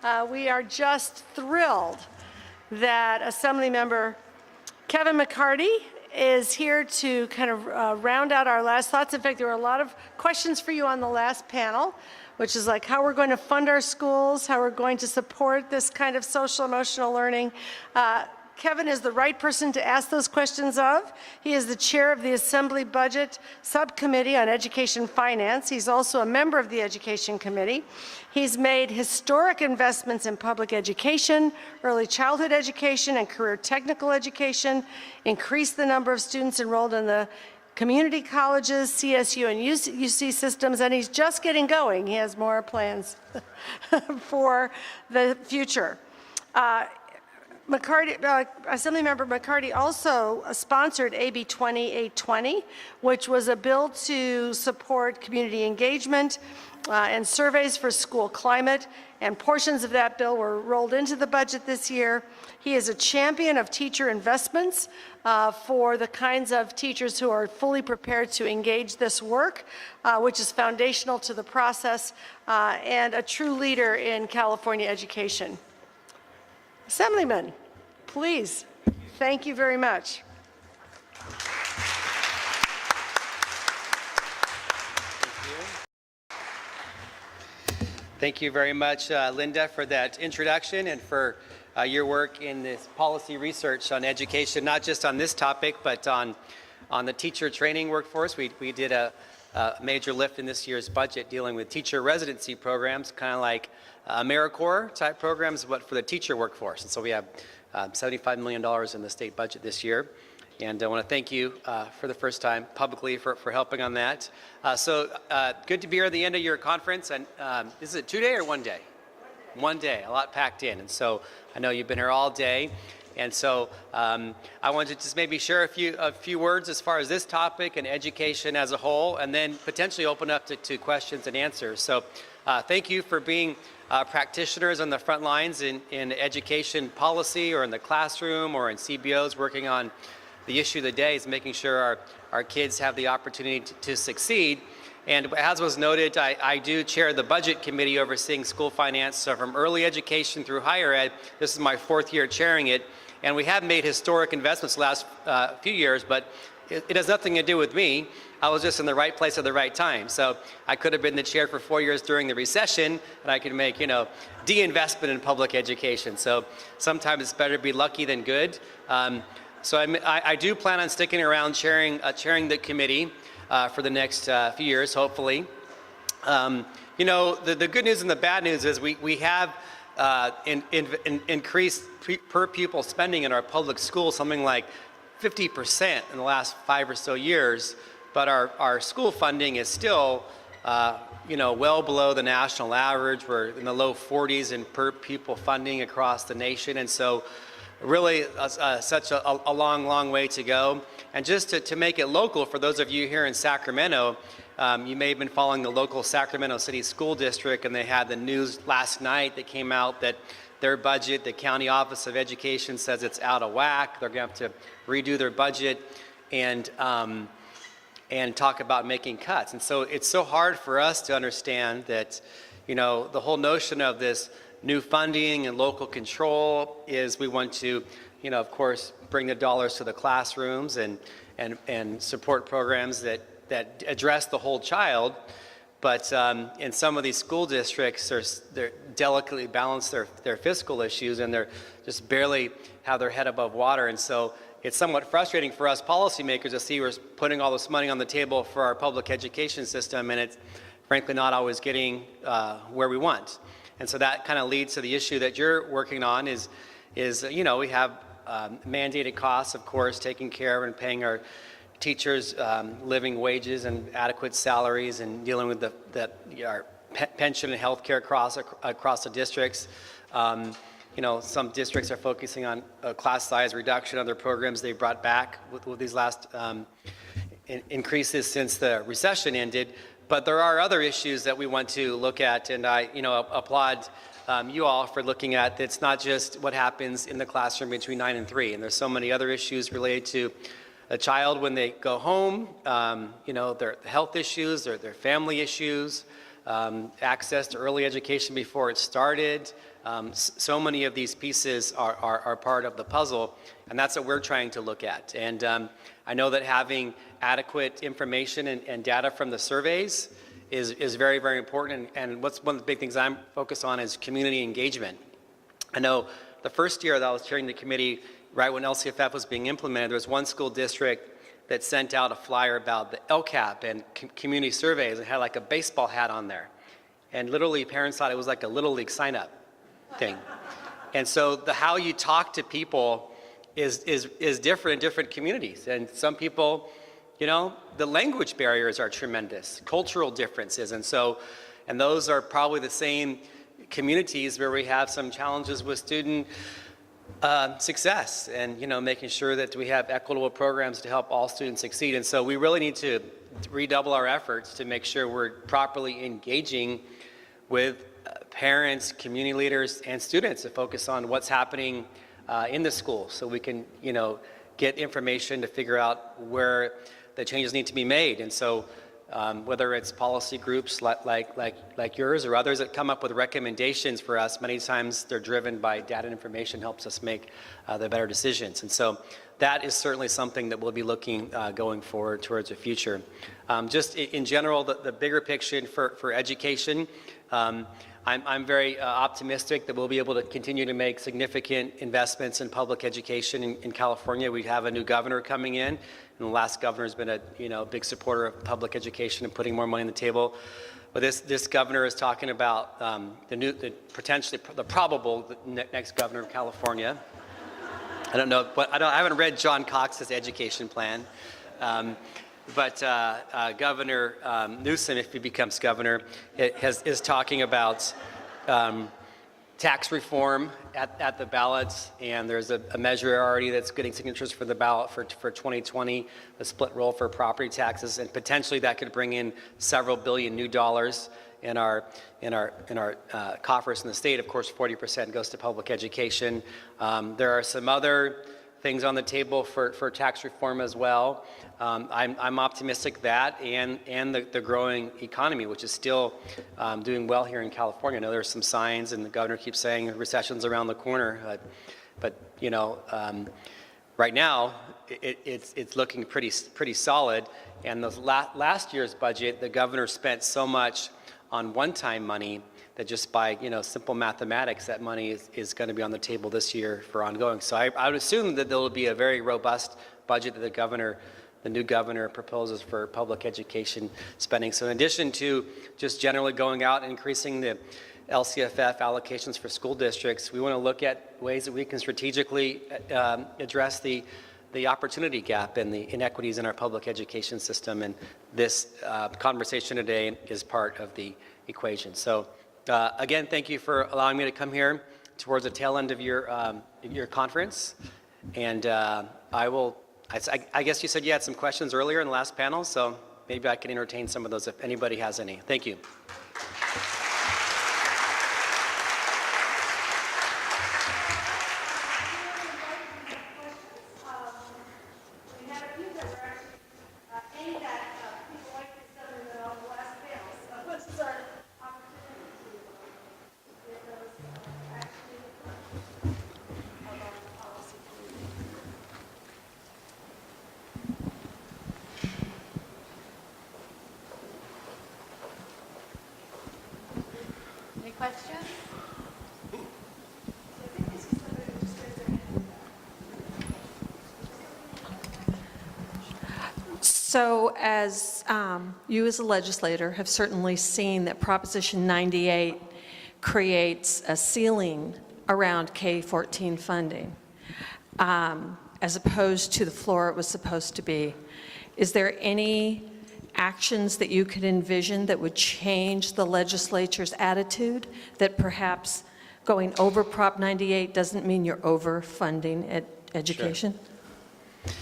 We are just thrilled that Assemblymember Kevin McCarty is here to kind of round out our last thoughts. In fact, there were a lot of questions for you on the last panel, which is like how we're going to fund our schools, how we're going to support this kind of social emotional learning. Kevin is the right person to ask those questions of. He is the chair of the Assembly Budget Subcommittee on Education Finance. He's also a member of the Education Committee. He's made historic investments in public education, early childhood education, and career technical education, increased the number of students enrolled in the community colleges, CSU, and UC systems, and he's just getting going. He has more plans for the future. Assemblymember McCarty also sponsored AB 2820, which was a bill to support community engagement and surveys for school climate, and portions of that bill were rolled into the budget this year. He is a champion of teacher investments for the kinds of teachers who are fully prepared to engage this work, which is foundational to the process, and a true leader in California education. Assemblyman, please. Thank you very much. Thank you very much, Linda, for that introduction and for your work in this policy research on education, not just on this topic, but on the teacher training workforce. We did a major lift in this year's budget dealing with teacher residency programs, kind of like AmeriCorps type programs, but for the teacher workforce. And so we have $75 million in the state budget this year. And I want to thank you for the first time publicly for helping on that. Good to be here at the end of your conference. And is it 2 day or 1 day? 1 day, a lot packed in. And so I know you've been here all day. And so I wanted to just maybe share a few words as far as this topic and education as a whole, and then potentially open up to questions and answers. So thank you for being practitioners on the front lines in education policy, or in the classroom, or in CBOs, working on the issue of the day is making sure our kids have the opportunity to succeed. And as was noted, I do chair the budget committee overseeing school finance, so from early education through higher ed. This is my 4th year chairing it, and we have made historic investments the last few years, but it has nothing to do with me. I was just in the right place at the right time. So I could have been the chair for 4 years during the recession, and I could make, de-investment in public education. So sometimes it's better to be lucky than good. So I do plan on sticking around chairing the committee for the next few years, hopefully. The good news and the bad news is we have increased per pupil spending in our public schools, something like 50% in the last 5 or so years, but our school funding is still well below the national average. We're in the low 40s in per pupil funding across the nation, and so really such a long way to go. And just to make it local, for those of you here in Sacramento, you may have been following the local Sacramento City School District, and they had the news last night that came out that their budget, the County Office of Education, says it's out of whack. They're going to have to redo their budget and talk about making cuts. And so it's so hard for us to understand that, the whole notion of this new funding and local control is we want to, of course, bring the dollars to the classrooms and support programs that address the whole child. But in some of these school districts, they're delicately balance their fiscal issues, and they're just barely have their head above water. And so it's somewhat frustrating for us policymakers to see we're putting all this money on the table for our public education system, and it's frankly not always getting where we want. And so that kind of leads to the issue that you're working on is we have mandated costs, of course, taking care of and paying our teachers living wages and adequate salaries, and dealing with our pension and health care across the districts. Some districts are focusing on class size reduction. Other programs they brought back with these last increases since the recession ended. But there are other issues that we want to look at, and I applaud you all for looking at it's not just what happens in the classroom between 9 and 3, and there's so many other issues related to a child when they go home, their health issues, their family issues, access to early education before it started. So many of these pieces are part of the puzzle, and that's what we're trying to look at. And I know that having adequate information and data from the surveys is very, very important. And what's one of the big things I'm focused on is community engagement. I know the first year that I was chairing the committee, right when LCFF was being implemented, there was one school district that sent out a flyer about the LCAP and community surveys and had like a baseball hat on there. And literally parents thought it was like a Little League sign-up thing. And so how you talk to people is different in different communities. And some people, you know, the language barriers are tremendous, cultural differences. And those are probably the same communities where we have some challenges with student success and, you know, making sure that we have equitable programs to help all students succeed. And so we really need to redouble our efforts to make sure we're properly engaging with parents, community leaders, and students to focus on what's happening in the school so we can, you know, get information to figure out where the changes need to be made. And so whether it's policy groups like yours or others that come up with recommendations for us, many times they're driven by data and information, helps us make the better decisions. And so that is certainly something that we'll be looking going forward towards the future. Just in general, the bigger picture for education, I'm very optimistic that we'll be able to continue to make significant investments in public education in California. We have a new governor coming in, and the last governor has been a big supporter of public education and putting more money on the table. But this governor is talking about the probable next governor of California. I don't know, but I haven't read John Cox's education plan. But Governor Newsom, if he becomes governor, is talking about tax reform at the ballots, and there's a measure already that's getting signatures for the ballot for 2020, the split roll for property taxes, and potentially that could bring in several billion new dollars in our coffers in the state. Of course, 40% goes to public education. There are some other things on the table for tax reform as well. I'm optimistic that and the growing economy, which is still doing well here in California. I know there's some signs, and the governor keeps saying recession's around the corner, but you know, right now it's looking pretty solid. And the last year's budget, the governor spent so much on one-time money that just by simple mathematics, that money is going to be on the table this year for ongoing. So I would assume that there will be a very robust budget that the new governor proposes for public education spending. So in addition to just generally going out and increasing the LCFF allocations for school districts, we want to look at ways that we can strategically address the opportunity gap and the inequities in our public education system. And this conversation today is part of the equation. So again, thank you for allowing me to come here towards the tail end of your conference. And I guess you said you had some questions earlier in the last panel, so maybe I can entertain some of those if anybody has any. Thank you. Questions? So as you as a legislator have certainly seen that Proposition 98 creates a ceiling around K-14 funding as opposed to the floor it was supposed to be. Is there any actions that you could envision that would change the legislature's attitude, that perhaps going over Prop 98 doesn't mean you're overfunding education? Sure.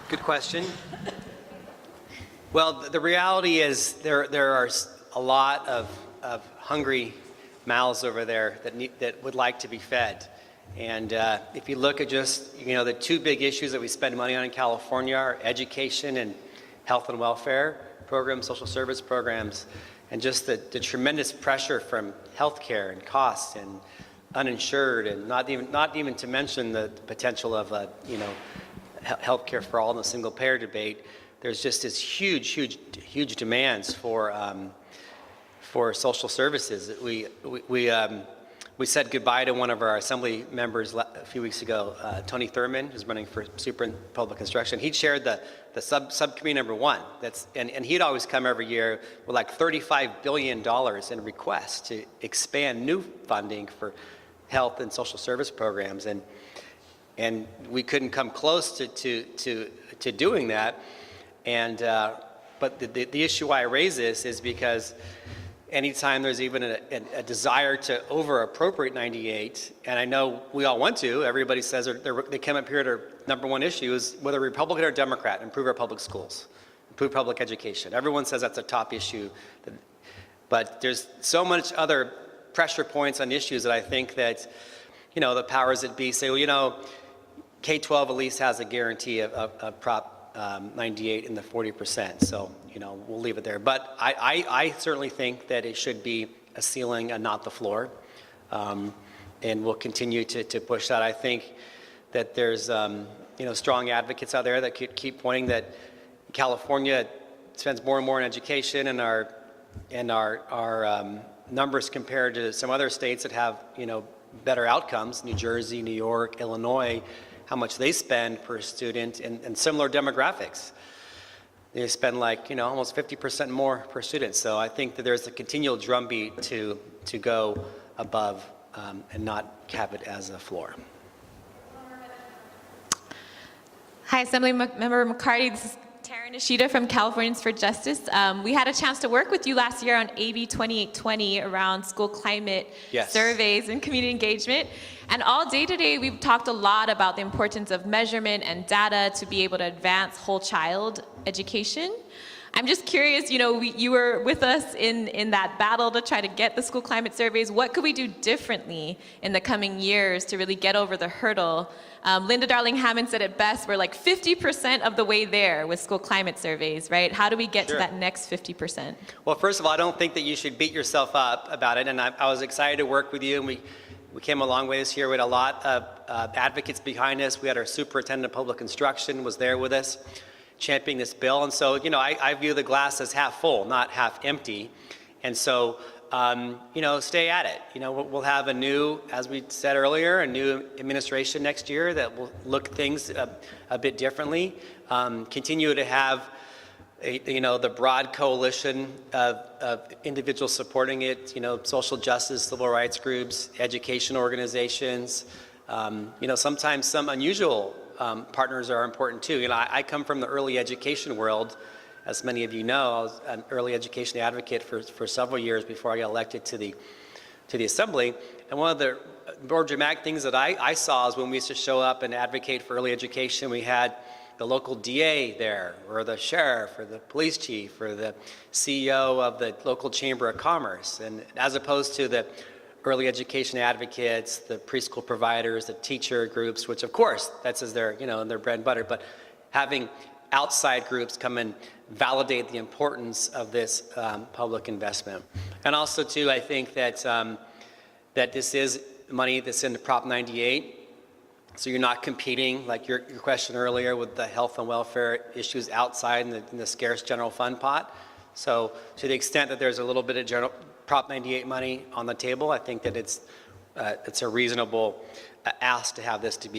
Good question. Well, the reality is there are a lot of hungry mouths over there that would like to be fed. And if you look at just the two big issues that we spend money on in California are education and health and welfare. programs, social service programs, and just the tremendous pressure from healthcare and costs and uninsured, and not even to mention the potential of healthcare for all in the single payer debate. There's just this huge demands for social services. We said goodbye to one of our assembly members a few weeks ago, Tony Thurman, who's running for super in public instruction. He chaired the subcommittee number 1. And he'd always come every year with like $35 billion in requests to expand new funding for health and social service programs. And we couldn't come close to doing that. And but the issue why I raise this is because anytime there's even a desire to over-appropriate 98, and I know we all want to, everybody says they come up here, their number one issue is whether Republican or Democrat, improve our public schools, improve public education. Everyone says that's a top issue. But there's so much other pressure points on issues that I think that, the powers that be say, well, K-12 at least has a guarantee of Prop 98 in the 40%. So, we'll leave it there. But I certainly think that it should be a ceiling and not the floor. And we'll continue to push that. I think that there's, strong advocates out there that could keep pointing that California spends more and more on education, and our numbers compared to some other states that have, better outcomes, New Jersey, New York, Illinois, how much they spend per student, and similar demographics. They spend almost 50% more per student. So I think that there's a continual drumbeat to go above and not have it as a floor. Hi, Assemblymember McCarty. This is Tara Nishida from Californians for Justice. We had a chance to work with you last year on AB 2820 around school climate surveys and community engagement. And all day today, we've talked a lot about the importance of measurement and data to be able to advance whole child education. I'm just curious, you were with us in that battle to try to get the school climate surveys. What could we do differently in the coming years to really get over the hurdle? Linda Darling-Hammond said it best, we're like 50% of the way there with school climate surveys, right? How do we get to that next 50%? Well, first of all, I don't think that you should beat yourself up about it. And I was excited to work with you, and we came a long way this year. We had a lot of advocates behind us. We had our superintendent of public instruction was there with us, championing this bill. And so, I view the glass as half full, not half empty. And so, stay at it. We'll have a new, as we said earlier, a new administration next year that will look at things a bit differently. Continue to have the broad coalition of individuals supporting it, social justice, civil rights groups, education organizations. Sometimes some unusual partners are important too. I come from the early education world. As many of you know, I was an early education advocate for several years before I got elected to the Assembly. And one of the more dramatic things that I saw is when we used to show up and advocate for early education, we had the local DA there, or the sheriff, or the police chief, or the CEO of the local chamber of commerce. And as opposed to the early education advocates, the preschool providers, the teacher groups, which of course that's their bread and butter, but having outside groups come and validate the importance of this public investment. And also too, I think that that this is money that's in the Prop 98. So you're not competing, like your question earlier, with the health and welfare issues outside in the scarce general fund pot. So to the extent that there's a little bit of Prop 98 money on the table, I think that it's a reasonable ask to have this to be